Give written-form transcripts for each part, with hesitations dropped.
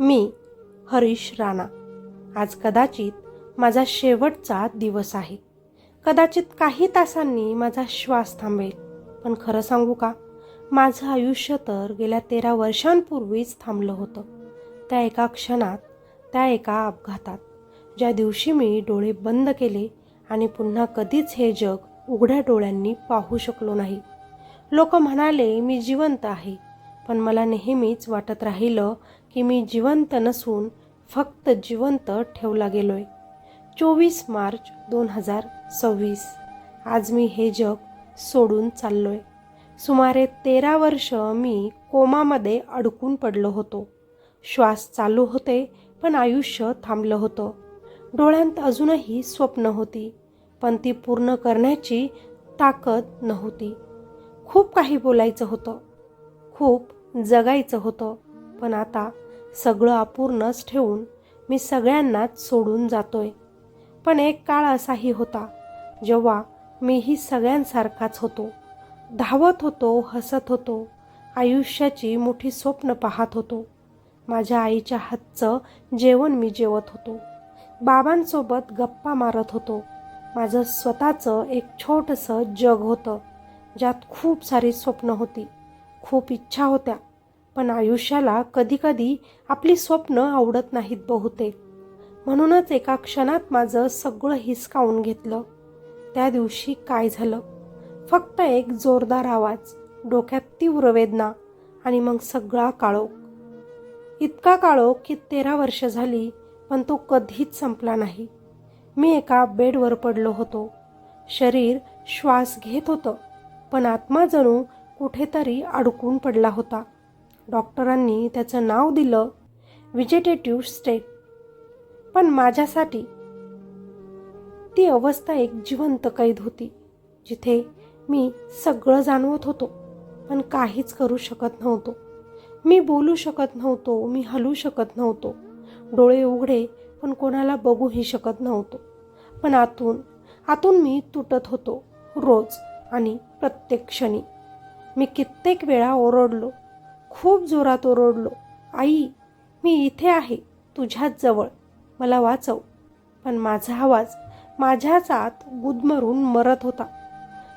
मी हरीश राणा. आज कदाचित माझा शेवटचा दिवस आहे. कदाचित काही तासांनी माझा श्वास थांबेल. पण खरं सांगू का, माझं आयुष्य तर गेल्या 13 वर्षांपूर्वीच थांबलं होतं. त्या एका क्षणात, त्या एका अपघातात, ज्या दिवशी मी डोळे बंद केले आणि पुन्हा कधीच हे जग उघड्या डोळ्यांनी पाहू शकलो नाही. लोक म्हणाले मी जिवंत आहे, पण मला नेहमीच वाटत राहिलं की मी जिवंत नसून फक्त जिवंत ठेवला गेलोय. 24 मार्च 2026. आज मी हे जग सोडून चाललोय. सुमारे 13 वर्ष मी कोमामध्ये अडकून पडलो होतो. श्वास चालू होते, पण आयुष्य थांबलं होतं. डोळ्यांत अजूनही स्वप्न होती, पण ती पूर्ण करण्याची ताकद नव्हती. खूप काही बोलायचं होतं, खूप जगायचं होतं, पण आता सगळं अपूर्णच ठेवून मी सगळ्यांनाच सोडून जातोय. पण एक काळ असाही होता जेव्हा मीही सगळ्यांसारखाच होतो. धावत होतो, हसत होतो, आयुष्याची मोठी स्वप्न पाहत होतो. माझ्या आईच्या हातचं जेवण मी जेवत होतो, बाबांसोबत गप्पा मारत होतो. माझं स्वतःचं एक छोटंसं जग होतं, ज्यात खूप सारी स्वप्न होती, खूप इच्छा होत्या. पण आयुष्याला कधीकधी आपली स्वप्न आवडत नाहीत बहुतेक. म्हणूनच एका क्षणात माझं सगळं हिसकावून घेतलं. त्या दिवशी काय झालं? फक्त एक जोरदार आवाज, डोक्यात तीव्र वेदना आणि मग सगळा काळोख. इतका काळोख की 13 वर्ष झाली, पण तो कधीच संपला नाही. मी एका बेडवर पडलो होतो. शरीर श्वास घेत होतं, पण आत्मा जणू कुठेतरी अडकून पडला होता. डॉक्टरांनी त्याचं नाव दिलं व्हेजिटेटिव्ह स्टेट. पण माझ्यासाठी ती अवस्था एक जिवंत कैद होती, जिथे मी सगळं जाणवत होतो, पण काहीच करू शकत नव्हतो. मी बोलू शकत नव्हतो, मी हलू शकत नव्हतो. डोळे उघडे, पण कोणाला बघूही शकत नव्हतो. पण आतून मी तुटत होतो, रोज आणि प्रत्येक क्षणी. मी कित्येक वेळा ओरडलो, खूप जोरात ओरडलो, आई, मी इथे आहे, तुझ्याच जवळ, मला वाचव. पण माझा आवाज माझ्याच आत गुदमरून मरत होता.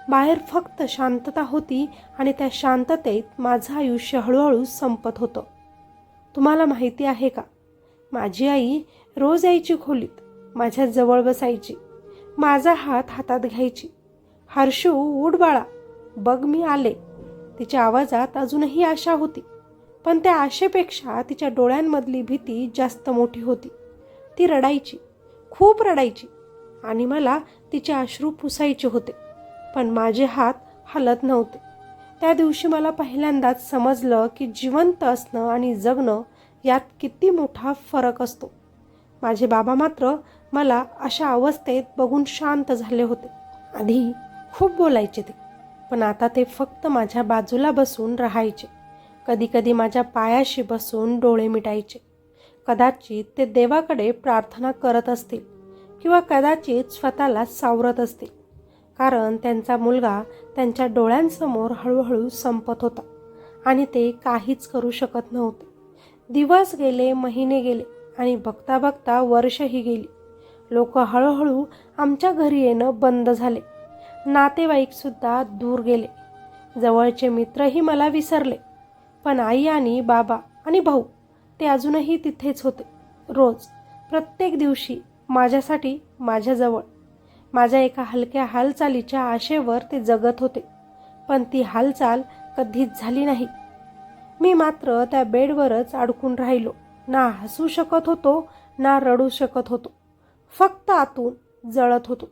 बाहेर फक्त शांतता होती आणि त्या शांततेत माझं आयुष्य हळूहळू संपत होतं. तुम्हाला माहिती आहे का, माझी आई रोज यायची खोलीत, माझ्या जवळ बसायची, माझा हात हातात घ्यायची. हर्षू, उठ बाळा, बघ मी आले. तिच्या आवाजात अजूनही आशा होती, पण त्या आशेपेक्षा तिच्या डोळ्यांमधली भीती जास्त मोठी होती. ती रडायची, खूप रडायची, आणि मला तिचे अश्रू पुसायचे होते, पण माझे हात हलत नव्हते. त्या दिवशी मला पहिल्यांदाच समजलं की जिवंत असणं आणि जगणं यात किती मोठा फरक असतो. माझे बाबा मात्र मला अशा अवस्थेत बघून शांत झाले होते. आधी खूप बोलायचे ते, पण आता ते फक्त माझ्या बाजूला बसून राहायचे. कधीकधी माझ्या पायाशी बसून डोळे मिटायचे. कदाचित ते देवाकडे प्रार्थना करत असतील, किंवा कदाचित स्वतःला सावरत असतील, कारण त्यांचा मुलगा त्यांच्या डोळ्यांसमोर हळूहळू संपत होता आणि ते काहीच करू शकत नव्हते. दिवस गेले, महिने गेले, आणि बघता बघता वर्षही गेली. लोक हळूहळू आमच्या घरी येणं बंद झाले. नातेवाईकसुद्धा दूर गेले. जवळचे मित्रही मला विसरले. पण आई आणि बाबा आणि भाऊ, ते अजूनही तिथेच होते. रोज, प्रत्येक दिवशी माझ्यासाठी माझ्याजवळ. माझ्या एका हलक्या हालचालीच्या आशेवर ते जगत होते, पण ती हालचाल कधीच झाली नाही. मी मात्र त्या बेडवरच अडकून राहिलो. ना हसू शकत होतो, ना रडू शकत होतो, फक्त आतून जळत होतो.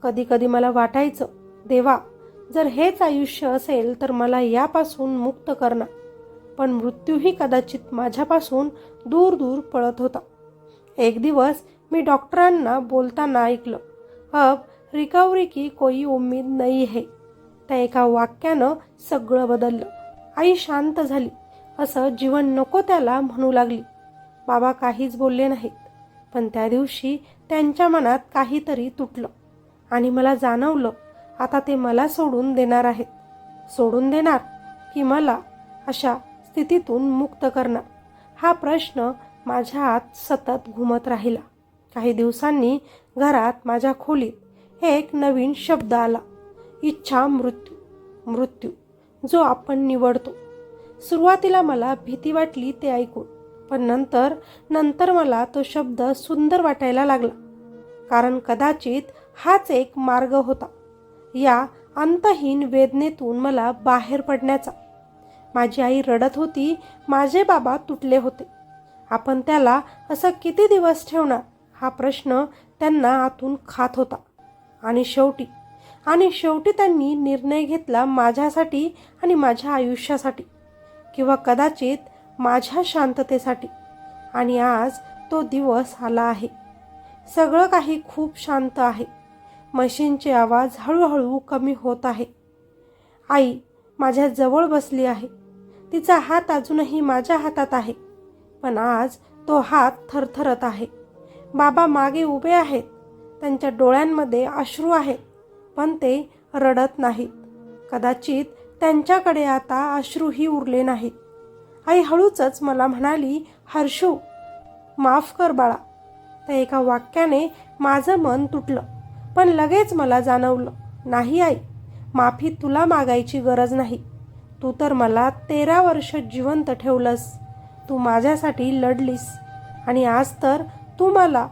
कधी कधी मला वाटायचं, देवा, जर हेच आयुष्य असेल तर मला यापासून मुक्त कर ना. पण मृत्यूही कदाचित माझ्यापासून दूर दूर पळत होता. एक दिवस मी डॉक्टरांना बोलताना ऐकलं, अब रिकव्हरी की कोई उम्मीद नहीं है. त्या एका वाक्यानं सगळं बदललं. आई शांत झाली, असं जीवन नको त्याला म्हणू लागली. बाबा काहीच बोलले नाहीत, पण त्या दिवशी त्यांच्या मनात काहीतरी तुटलं, आणि मला जाणवलं, आता ते मला सोडून देणार आहेत. सोडून देणार की मला अशा स्थितीतून मुक्त करणार? हा प्रश्न माझ्या आत सतत घुमत राहिला. काही दिवसांनी घरात माझ्या खोलीत एक नवीन शब्द आला, इच्छा मृत्यू. मृत्यू जो आपण निवडतो. सुरुवातीला मला भीती वाटली ते ऐकून, पण नंतर मला तो शब्द सुंदर वाटायला लागला. कारण कदाचित हाच एक मार्ग होता या अंतहीन वेदनेतून मला बाहेर पडण्याचा. माझी आई रडत होती, माझे बाबा तुटले होते. आपण त्याला असं किती दिवस ठेवणार हा प्रश्न त्यांना आतून खात होता. आणि शेवटी त्यांनी निर्णय घेतला, माझ्यासाठी आणि माझ्या आयुष्यासाठी, किंवा कदाचित माझ्या शांततेसाठी. आणि आज तो दिवस आला आहे. सगळं काही खूप शांत आहे. मशीनचे आवाज हळूहळू कमी होत आहे. आई माझ्या जवळ बसली आहे. तिचा हात अजूनही माझ्या हातात आहे, पण आज तो हात थरथरत आहे. बाबा मागे उभे आहेत. त्यांच्या डोळ्यांमध्ये अश्रू आहेत, पण ते रडत नाहीत. कदाचित त्यांच्याकडे आता अश्रूही उरले नाहीत. आई हळूच मला म्हणाली, हर्षू माफ कर बाळा. त्या एका वाक्याने माझं मन तुटलं. पण लगेच मला जाणवलं, नाही आई, माफी तुला मागायची गरज नाही. तू तर मला 13 वर्ष जिवंत ठेवलंस. तू माझ्यासाठी लढलीस आणि आज तर तू मला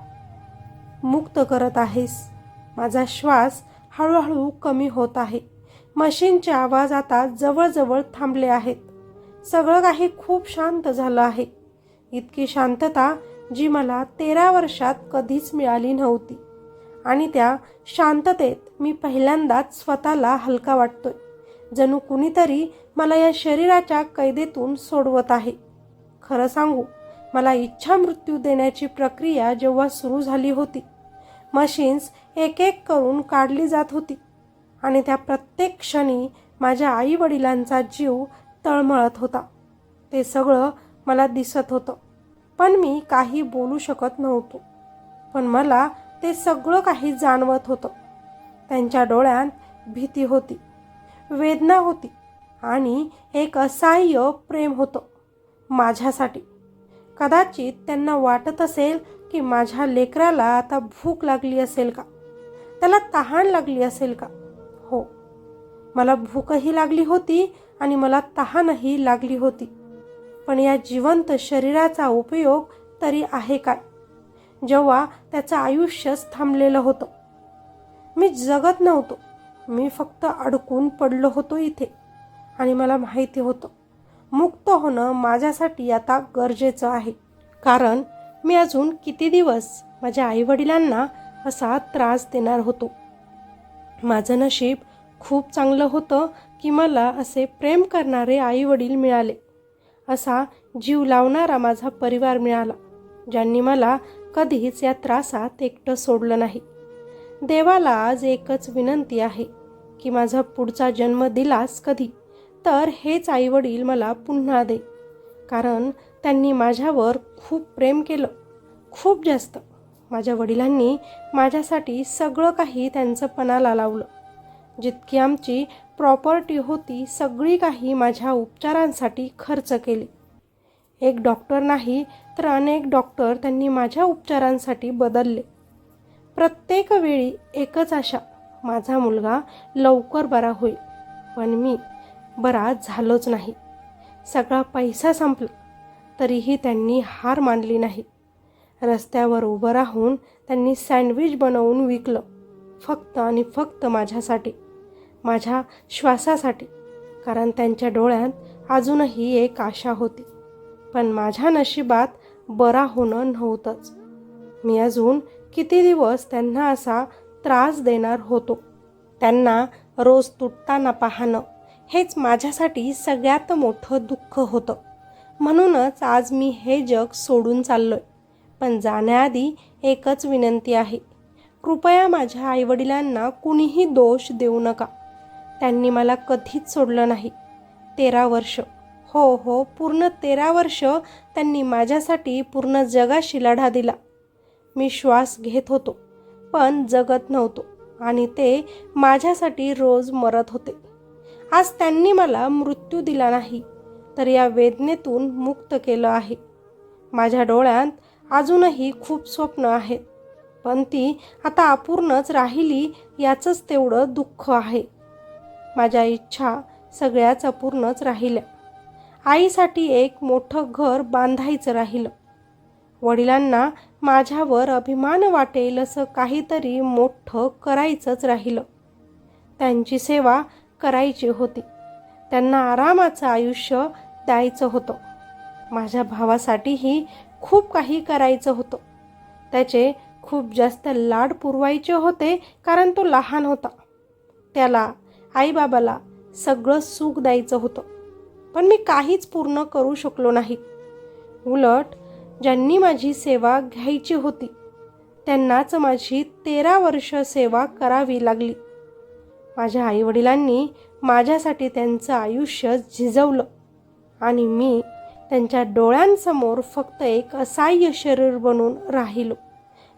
मुक्त करत आहेस. माझा श्वास हळूहळू कमी होत आहे. मशीनचे आवाज आता जवळजवळ थांबले आहेत. सगळं काही खूप शांत झालं आहे. इतकी शांतता जी मला 13 वर्षात कधीच मिळाली नव्हती. आणि त्या शांततेत मी पहिल्यांदाच स्वतःला हलका वाटतोय. जणू कुणीतरी मला या शरीराच्या कैदेतून सोडवत आहे. खरं सांगू, मला इच्छा मृत्यू देण्याची प्रक्रिया जेव्हा सुरू झाली होती, मशीन्स एक एक करून काढली जात होती आणि त्या प्रत्येक क्षणी माझ्या आईवडिलांचा जीव तळमळत होता. ते सगळं मला दिसत होतं, पण मी काही बोलू शकत नव्हतो. पण मला ते सगळं काही जाणवत होतं. त्यांच्या डोळ्यात भीती होती, वेदना होती आणि एक असहाय्य प्रेम होतं माझ्यासाठी. कदाचित त्यांना वाटत असेल की माझ्या लेकराला आता भूक लागली असेल का, त्याला तहान लागली असेल का. हो, मला भूकही लागली होती आणि मला तहानही लागली होती. पण या जिवंत शरीराचा उपयोग तरी आहे काय, जेव्हा त्याचं आयुष्यच थांबलेलं होतं. मी जगत नव्हतो, मी फक्त अडकून पडलो होतो इथे. आणि मला माहिती होतं, मुक्त होणं माझ्यासाठी आता गरजेचं आहे. कारण मी अजून किती दिवस माझ्या आईवडिलांना असा त्रास देणार होतो. माझं नशीब खूप चांगलं होतं की मला असे प्रेम करणारे आईवडील मिळाले. असा जीव लावणारा माझा परिवार मिळाला, ज्यांनी मला कधीच या त्रासात एकटं सोडलं नाही. देवाला आज एकच विनंती आहे की माझा पुढचा जन्म दिलास कधी, तर हेच आईवडील मला पुन्हा दे. कारण त्यांनी माझ्यावर खूप प्रेम केलं, खूप जास्त. माझ्या वडिलांनी माझ्यासाठी सगळं काही त्यांचं पणाला लावलं. जितकी आमची प्रॉपर्टी होती सगळी काही माझ्या उपचारांसाठी खर्च केली. एक डॉक्टर नाही तर अनेक डॉक्टर त्यांनी माझ्या उपचारांसाठी बदलले. प्रत्येक वेळी एकच आशा, माझा मुलगा लवकर बरा होईल. पण मी बरा झालोच नाही. सगळा पैसा संपला तरीही त्यांनी हार मानली नाही. रस्त्यावर उभं राहून त्यांनी सँडविच बनवून विकलं, फक्त आणि फक्त माझ्यासाठी, माझ्या श्वासासाठी. कारण त्यांच्या डोळ्यात अजूनही एक आशा होती, पण माझ्या नशिबात बरा होणं नव्हतंच. मी अजून किती दिवस त्यांना असा त्रास देणार होतो. त्यांना रोज तुटताना पाहणं हेच माझ्यासाठी सगळ्यात मोठं दुःख होतं. म्हणूनच आज मी हे जग सोडून चाललोय. पण जाण्याआधी एकच विनंती आहे, कृपया माझ्या आईवडिलांना कुणीही दोष देऊ नका. त्यांनी मला कधीच सोडलं नाही. 13 वर्ष, हो पूर्ण 13 वर्ष त्यांनी माझ्यासाठी पूर्ण जगाशी लढा दिला. मी श्वास घेत होतो पण जगत नव्हतो आणि ते माझ्यासाठी रोज मरत होते. आज त्यांनी मला मृत्यू दिला नाही तर या वेदनेतून मुक्त केलं आहे. माझ्या डोळ्यात अजूनही खूप स्वप्न आहेत, पण ती आता अपूर्णच राहिली याचंच तेवढं दुःख आहे. माझ्या इच्छा सगळ्याच अपूर्णच राहिल्या. आईसाठी एक मोठं घर बांधायचं राहिलं. वडिलांना माझ्यावर अभिमान वाटेल असं काहीतरी मोठं करायचंच राहिलं. त्यांची सेवा करायची होती. त्यांना आरामाचं आयुष्य द्यायचं होतं. माझ्या भावासाठीही खूप काही करायचं होतं. त्याचे खूप जास्त लाड पुरवायचे होते, कारण तो लहान होता. त्याला, आईबाबाला सगळं सुख द्यायचं होतं. पण मी काहीच पूर्ण करू शकलो नाही. उलट ज्यांनी माझी सेवा घ्यायची होती त्यांनाच माझी 13 वर्ष सेवा करावी लागली. माझ्या आईवडिलांनी माझ्यासाठी त्यांचं आयुष्य झिजवलं आणि मी त्यांच्या डोळ्यांसमोर फक्त एक असहाय्य शरीर बनून राहिलो.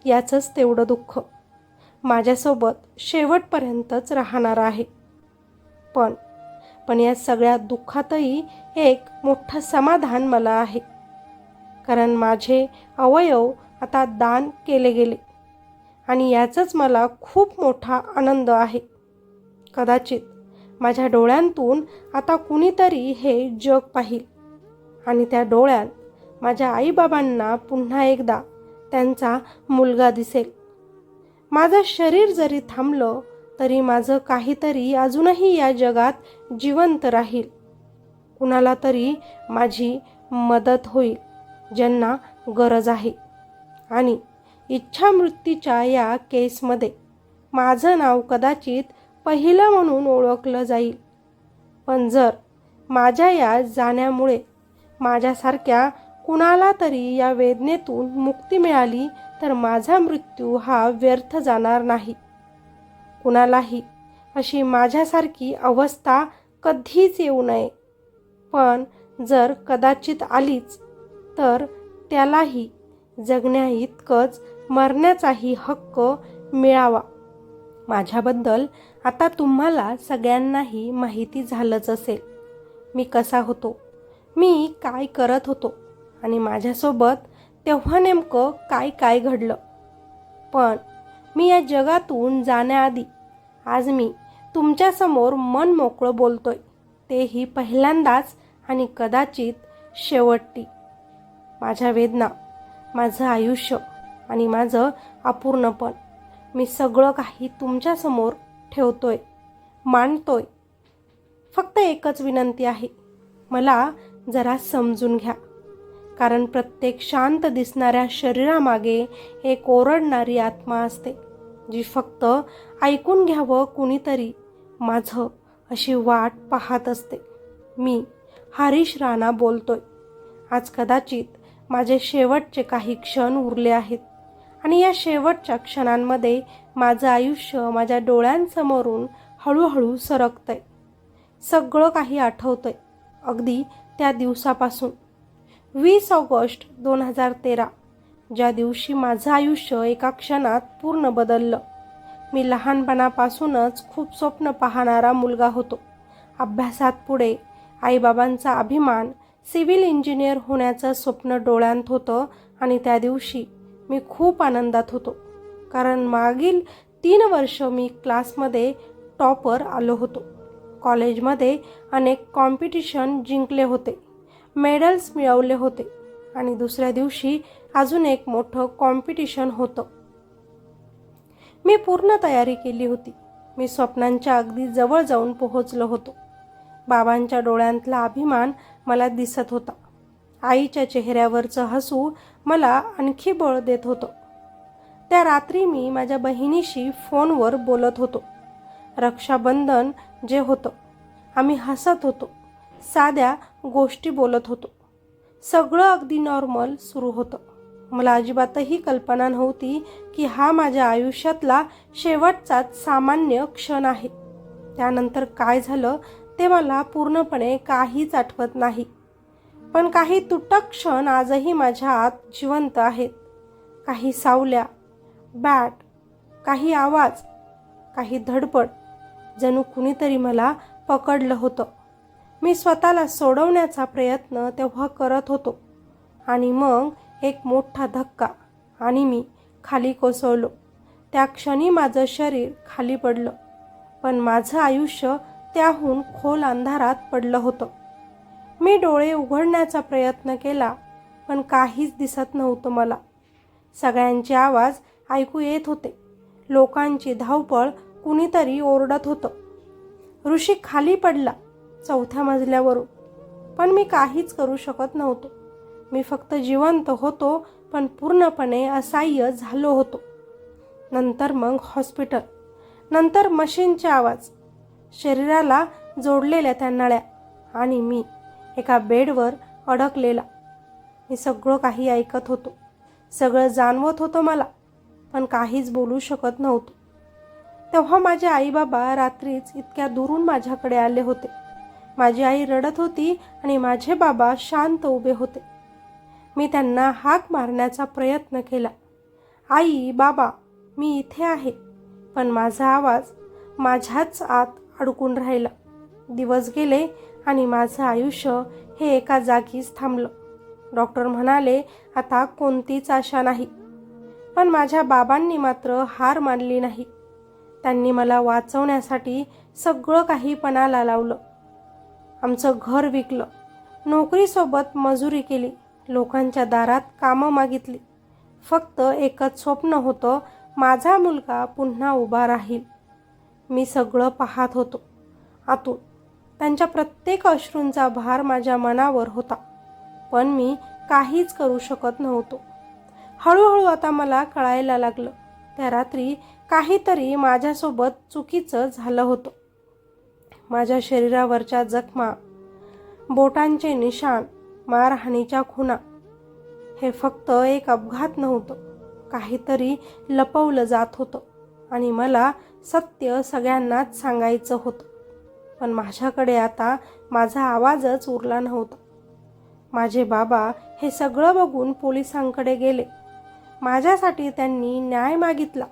याचंच तेवढं दुःख माझ्यासोबत शेवटपर्यंतच राहणार आहे. पण या सगळ्या दुःखातही एक मोठं समाधान मला आहे, कारण माझे अवयव आता दान केले गेले आणि याचाच मला खूप मोठा आनंद आहे. कदाचित माझ्या डोळ्यांतून आता कुणीतरी हे जग पाहिल आणि त्या डोळ्यात माझ्या आईबाबांना पुन्हा एकदा त्यांचा मुलगा दिसेल. माझं शरीर जरी थांबलं तरी माझं काहीतरी अजूनही या जगात जिवंत राहील. कुणाला तरी माझी मदत होईल ज्यांना गरज आहे. आणि इच्छामृत्यूच्या या केसमध्ये माझं नाव कदाचित पहिलं म्हणून ओळखलं जाईल. पण जर माझ्या या जाण्यामुळे माझ्यासारख्या कुणाला तरी या वेदनेतून मुक्ती मिळाली तर माझा मृत्यू हा व्यर्थ जाणार नाही. कुणालाही अशी माझ्यासारखी अवस्था कधीच येऊ नये. पण जर कदाचित आलीच तर त्यालाही जगण्याइतकंच मरण्याचाही हक्क मिळावा. माझ्याबद्दल आता तुम्हाला सगळ्यांनाही माहिती झालंच असेल. मी कसा होतो, मी काय करत होतो आणि माझ्यासोबत तेव्हा नेमकं काय काय घडलं. पण मी या जगातून जाण्याआधी आज मी तुमच्यासमोर मन मोकळं बोलतोय, तेही पहिल्यांदाच आणि कदाचित शेवटी. माझ्या वेदना, माझं आयुष्य आणि माझं अपूर्णपण मी सगळं काही तुमच्यासमोर ठेवतोय, मांडतोय. फक्त एकच विनंती आहे, मला जरा समजून घ्या. कारण प्रत्येक शांत दिसणाऱ्या शरीरामागे एक ओरडणारी आत्मा असते, जी फक्त ऐकून घ्यावं कुणीतरी माझं अशी वाट पाहत असते. मी हरीश राणा बोलतोय. आज कदाचित माझे शेवटचे काही क्षण उरले आहेत आणि या शेवटच्या क्षणांमध्ये माझं आयुष्य माझ्या डोळ्यांसमोरून हळूहळू सरकतंय. सगळं काही आठवतंय, अगदी त्या दिवसापासून. 20 ऑगस्ट 2013, ज्या दिवशी माझं आयुष्य एका क्षणात पूर्ण बदललं. मी लहानपणापासूनच खूप स्वप्न पाहणारा मुलगा होतो. अभ्यासात पुढे, आईबाबांचा अभिमान, सिव्हिल इंजिनियर होण्याचं स्वप्न डोळ्यांत होतं. आणि त्या दिवशी मी खूप आनंदात होतो, कारण मागील 3 वर्ष मी क्लासमध्ये टॉपर आलो होतो. कॉलेजमध्ये अनेक कॉम्पिटिशन जिंकले होते, मेडल्स मिळवले होते आणि दुसऱ्या दिवशी अजून एक मोठं कॉम्पिटिशन होतं. मी पूर्ण तयारी केली होती. मी स्वप्नांच्या अगदी जवळ जाऊन पोहोचलो होतो. बाबांच्या डोळ्यांतला अभिमान मला दिसत होता. आईच्या चेहऱ्यावरचं हसू मला आणखी बळ देत होतं. त्या रात्री मी माझ्या बहिणीशी फोनवर बोलत होतो. रक्षाबंधन जे होतं, आम्ही हसत होतो, साध्या गोष्टी बोलत होतो. सगळं अगदी नॉर्मल सुरू होतं. मला अजिबातही कल्पना नव्हती की हा माझ्या आयुष्यातला शेवटचाच सामान्य क्षण आहे. त्यानंतर काय झालं ते मला पूर्णपणे काहीच आठवत नाही. पण काही तुटक क्षण आजही माझ्या आत जिवंत आहेत. काही सावल्या, बॅट, काही आवाज, काही धडपड, जणू कुणीतरी मला पकडलं होतं. मी स्वतःला सोडवण्याचा प्रयत्न तेव्हा करत होतो आणि मग एक मोठा धक्का आणि मी खाली कोसळलो. त्या क्षणी माझं शरीर खाली पडलं, पण माझं आयुष्य त्याहून खोल अंधारात पडलं होतं. मी डोळे उघडण्याचा प्रयत्न केला, पण काहीच दिसत नव्हतं मला. सगळ्यांचे आवाज ऐकू येत होते, लोकांची धावपळ, कुणीतरी ओरडत होतं. ऋषी खाली पडला 4थ्या मजल्यावरून, पण मी काहीच करू शकत नव्हतो. मी फक्त जिवंत होतो, पण पूर्णपणे असहाय्य झालो होतो. नंतर मग हॉस्पिटल, नंतर मशीनचे आवाज, शरीराला जोडलेल्या त्या नळ्या, आणि मी एका बेडवर अडकलेला. मी सगळं काही ऐकत होतो, सगळं जाणवत होतं मला, पण काहीच बोलू शकत नव्हतो. तेव्हा माझे आई बाबा रात्रीच इतक्या दुरून माझ्याकडे आले होते. माझी आई रडत होती आणि माझे बाबा शांत उभे होते. मी त्यांना हाक मारण्याचा प्रयत्न केला, आई, बाबा, मी इथे आहे. पण माझा आवाज माझ्याच आत अडकून राहिला. दिवस गेले आणि माझं आयुष्य हे एका जागीच थांबलं. डॉक्टर म्हणाले, आता कोणतीच आशा नाही. पण माझ्या बाबांनी मात्र हार मानली नाही. त्यांनी मला वाचवण्यासाठी सगळं काही पणाला लावलं. आमचं घर विकलं, नोकरीसोबत मजुरी केली, लोकांच्या दारात कामं मागितली. फक्त एकच स्वप्न होतं, माझा मुलगा पुन्हा उभा राहील. मी सगळं पाहत होतो आतून. त्यांच्या प्रत्येक अश्रूंचा भार माझ्या मनावर होता, पण मी काहीच करू शकत नव्हतो. हळूहळू आता मला कळायला लागलं, त्या रात्री काहीतरी माझ्यासोबत चुकीचं झालं होतं. माझ्या शरीरावरच्या जखमा, बोटांचे निशाण, मारहाणीच्या खुणा, हे फक्त एक अपघात नव्हतं. काहीतरी लपवलं जात होतं आणि मला सत्य सगळ्यांनाच सांगायचं होतं. पण माझ्याकडे आता माझा आवाजच उरला नव्हता. माझे बाबा हे सगळं बघून पोलिसांकडे गेले. माझ्यासाठी त्यांनी न्याय मागितला,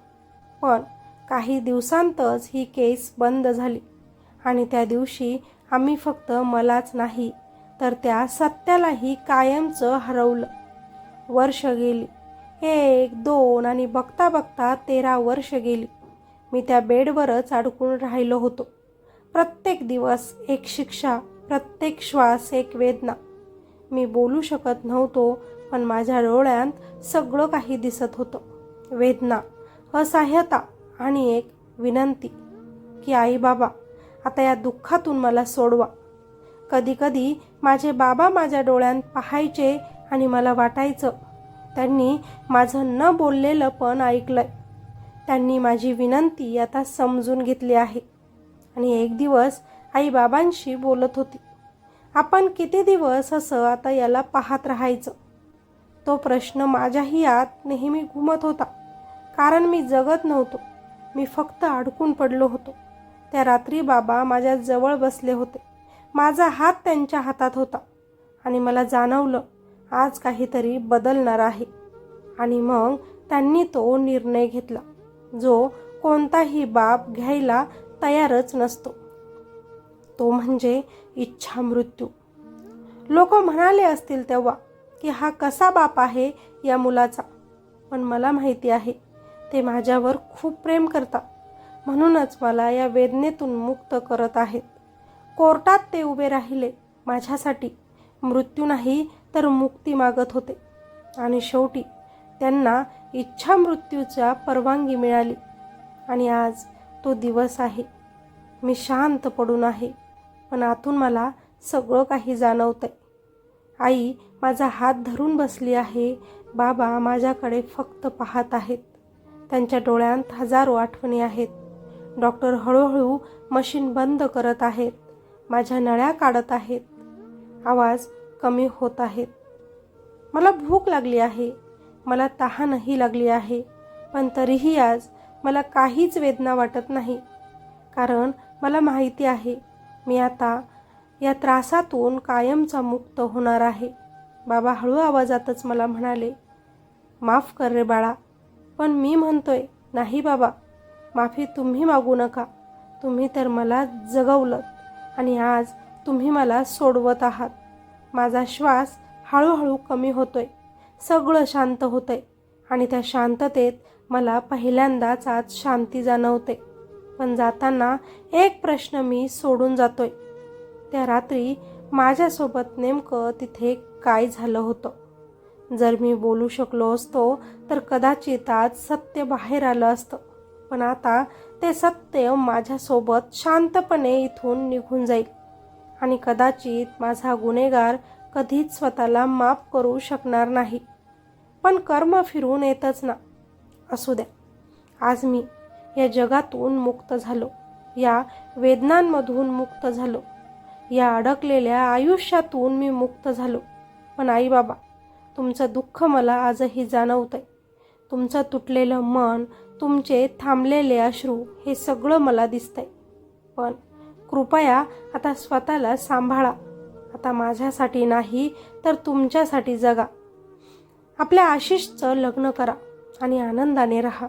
पण काही दिवसांतच ही केस बंद झाली. आणि त्या दिवशी आम्ही फक्त मलाच नाही, तर त्या सत्यालाही कायमचं हरवलं. वर्ष गेली, 1, 2 आणि बघता बघता 13 वर्ष गेली. मी त्या बेडवरच अडकून राहिलो होतो. प्रत्येक दिवस एक शिक्षा, प्रत्येक श्वास एक वेदना. मी बोलू शकत नव्हतो, पण माझ्या डोळ्यांत सगळं काही दिसत होतं. वेदना, असहाय्यता आणि एक विनंती की आई बाबा, आता या दुःखातून मला सोडवा. कधी कधी माझे बाबा माझ्या डोळ्यांत पाहायचे आणि मला वाटायचं, त्यांनी माझं न बोललेलं पण ऐकलंय. त्यांनी माझी विनंती आता समजून घेतली आहे. आणि एक दिवस आई बाबांशी बोलत होती, आपण किती दिवस असं आता याला पाहत राहायचं? तो प्रश्न माझ्याही आत नेहमी घुमत होता, कारण मी जगत नव्हतो, मी फक्त अडकून पडलो होतो. त्या रात्री बाबा माझ्या जवळ बसले होते, माझा हात त्यांच्या हातात होता आणि मला जाणवलं, आज काहीतरी बदलणार आहे. आणि मग त्यांनी तो निर्णय घेतला, जो कोणताही बाप घ्यायला तयारच नसतो. तो म्हणजे इच्छा मृत्यू. लोक म्हणाले असतील तेव्हा की हा कसा बाप आहे या मुलाचा, पण मला माहिती आहे ते माझ्यावर खूप प्रेम करतात. म्हणूनच मला या वेदनेतून मुक्त करत आहेत. कोर्टात ते उभे राहिले माझ्यासाठी, मृत्यू नाही तर मुक्ती मागत होते. आणि शेवटी त्यांना इच्छा मृत्यूच्या परवानगी मिळाली. आणि आज तो दिवस आहे. मी शांत पडून आहे, पण आतून मला सगळं काही जाणवतंय. आई माझा हात धरून बसली आहे, बाबा माझ्याकडे फक्त पाहत आहेत. त्यांच्या डोळ्यांत हजारो आठवणी आहेत. डॉक्टर हळूहळू मशीन बंद करत आहेत, माझ्या नळ्या काढत आहेत, आवाज कमी होत आहेत. मला भूक लागली आहे, मला तहानही लागली आहे, पण तरीही आज मला काहीच वेदना वाटत नाही, कारण मला माहिती आहे मी आता या त्रासातून कायमचा मुक्त होणार आहे. बाबा हळू आवाजातच मला म्हणाले, माफ कर रे बाळा. पण मी म्हणतोय, नाही बाबा, माफी तुम्ही मागू नका. तुम्ही तर मला जगवलं आणि आज तुम्ही मला सोडवत आहात. माझा श्वास हळूहळू कमी होतोय, सगळं शांत होतंय आणि त्या शांततेत मला पहिल्यांदाच आज शांती जाणवते. पण जाताना एक प्रश्न मी सोडून जातोय. त्या रात्री माझ्यासोबत नेमकं तिथे काय झालं होतं? जर मी बोलू शकलो असतो तर कदाचित आज सत्य बाहेर आलं असतं. पण आता ते सत्य माझ्यासोबत शांतपणे इथून निघून जाईल आणि कदाचित माझा गुन्हेगार कधीच स्वतःला माफ करू शकणार नाही. पण कर्म फिरून येतच ना. असू द्या, आज मी या जगातून मुक्त झालो, या वेदनांमधून मुक्त झालो, या अडकलेल्या आयुष्यातून मी मुक्त झालो. पण आई बाबा, तुमचं दुःख मला आजही जाणवतंय. तुमचं तुटलेलं मन, तुमचे थांबलेले अश्रू, हे सगळं मला दिसतंय. पण कृपया आता स्वतःला सांभाळा. आता माझ्यासाठी नाही तर तुमच्यासाठी जगा. आपल्या आशिषचं लग्न करा आणि आनंदाने राहा.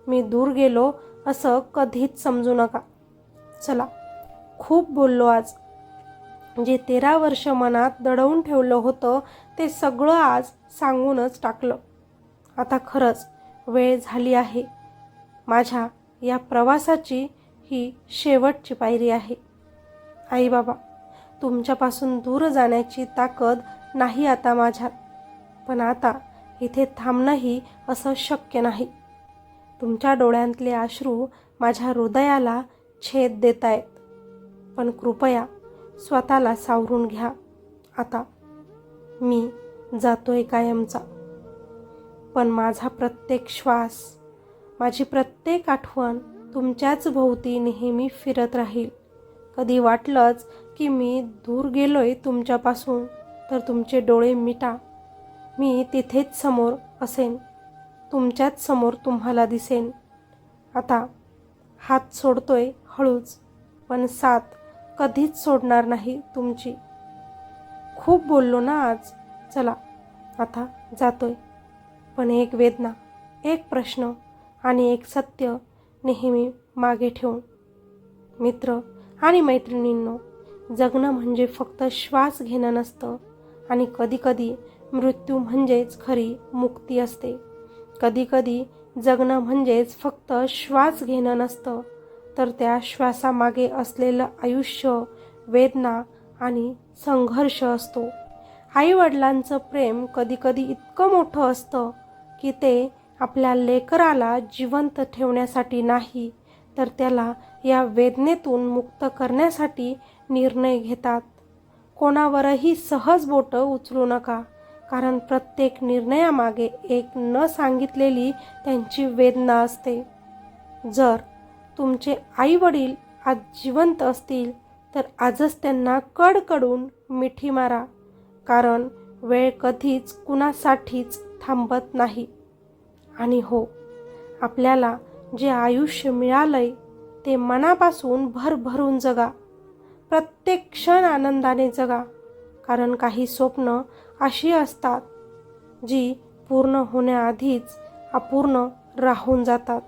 मी दूर गेलो असं कधीच समजू नका. चला, खूप बोललो आज. जे 13 वर्ष मनात दडवून ठेवलं होतं ते सगळं आज सांगूनच टाकलं. आता खरंच वेळ झाली आहे. माझ्या या प्रवासाची ही शेवटची पायरी आहे. आई बाबा, तुमच्यापासून दूर जाण्याची ताकद नाही आता माझ्यात. पण आता इथे थांबणंही असं शक्य नाही. तुमच्या डोळ्यांतले अश्रू माझ्या हृदयाला छेद देत आहेत. पण कृपया स्वतःला सावरून घ्या. आता मी जातोय कायमचा. पण माझा प्रत्येक श्वास, माझी प्रत्येक आठवण तुमच्याच भोवती नेहमी फिरत राहील. कधी वाटलंच की मी दूर गेलोय तुमच्यापासून तर तुमचे डोळे मिटा. मी तिथेच समोर असेन, तुमच्याच समोर तुम्हाला दिसेन. आता हात सोडतोय हळूच, पण साथ कधीच सोडणार नाही तुमची. खूप बोललो ना आज. चला, आता जातोय. पण एक वेदना, एक प्रश्न आणि एक सत्य नेहमी मागे ठेवून. मित्र आणि मैत्रिणींनो, जगणं म्हणजे फक्त श्वास घेणं नसतं. आणि कधीकधी मृत्यू म्हणजेच खरी मुक्ती असते. कधीकधी जगणं म्हणजेच फक्त श्वास घेणं नसतं, तर त्या श्वासामागे असलेलं आयुष्य, वेदना आणि संघर्ष असतो. आईवडिलांचं प्रेम कधीकधी इतकं मोठं असतं की ते आपल्या लेकराला जिवंत ठेवण्यासाठी नाही, तर त्याला या वेदनेतून मुक्त करण्यासाठी निर्णय घेतात. कोणावरही सहज बोटं उचलू नका, कारण प्रत्येक निर्णयामागे एक न सांगितलेली त्यांची वेदना असते. जर तुमचे आईवडील आज जिवंत असतील तर आजच त्यांना कडकडून मिठी मारा, कारण वेळ कधीच कुणासाठीच थांबत नाही. आणि हो, आपल्याला जे आयुष्य मिळालंय ते मनापासून भरभरून जगा. प्रत्येक क्षण आनंदाने जगा, कारण काही स्वप्न अशी असतात जी पूर्ण होण्याआधीच अपूर्ण राहून जातात.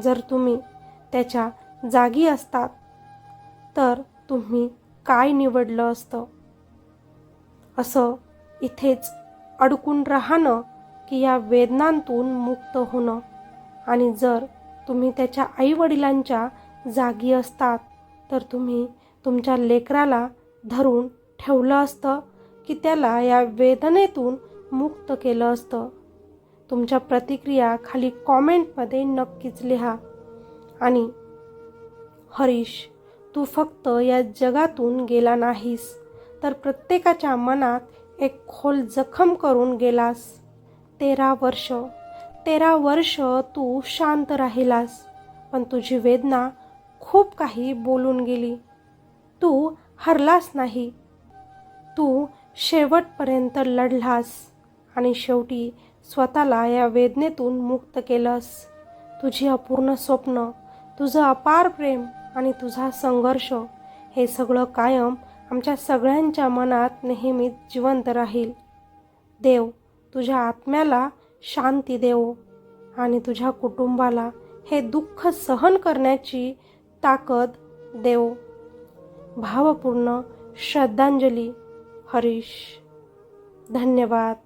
जर तुम्ही त्याच्या जागी असतात तर तुम्ही काय निवडलं असतं? असं इथेच अडकून राहणं की या वेदनांतून मुक्त होणं? आणि जर तुम्ही त्याच्या आईवडिलांच्या जागी असतात तर तुम्ही तुमच्या लेकराला धरून ठेवलं असतं की त्याला या वेदनेतून मुक्त केलं असतं? तुमच्या प्रतिक्रिया खाली कॉमेंटमध्ये नक्कीच लिहा. आणि हरीश, तू फक्त या जगातून गेला नाहीस, तर प्रत्येकाच्या मनात एक खोल जखम करून गेलास. 13 वर्ष तू शांत राहिलास, पण तुझी वेदना खूप काही बोलून गेली. तू हरलास नाही, तू शेवटपर्यंत लढलास आणि शेवटी स्वतःला या वेदनेतून मुक्त केलंस. तुझी अपूर्ण स्वप्न, तुझं अपार प्रेम आणि तुझा संघर्ष, हे सगळं कायम आमच्या सगळ्यांच्या मनात नेहमीच जिवंत राहील. देव तुझ्या आत्म्याला शांती देवो आणि तुझ्या कुटुंबाला हे दुःख सहन करण्याची ताकद देवो. भावपूर्ण श्रद्धांजली, हरीश. धन्यवाद.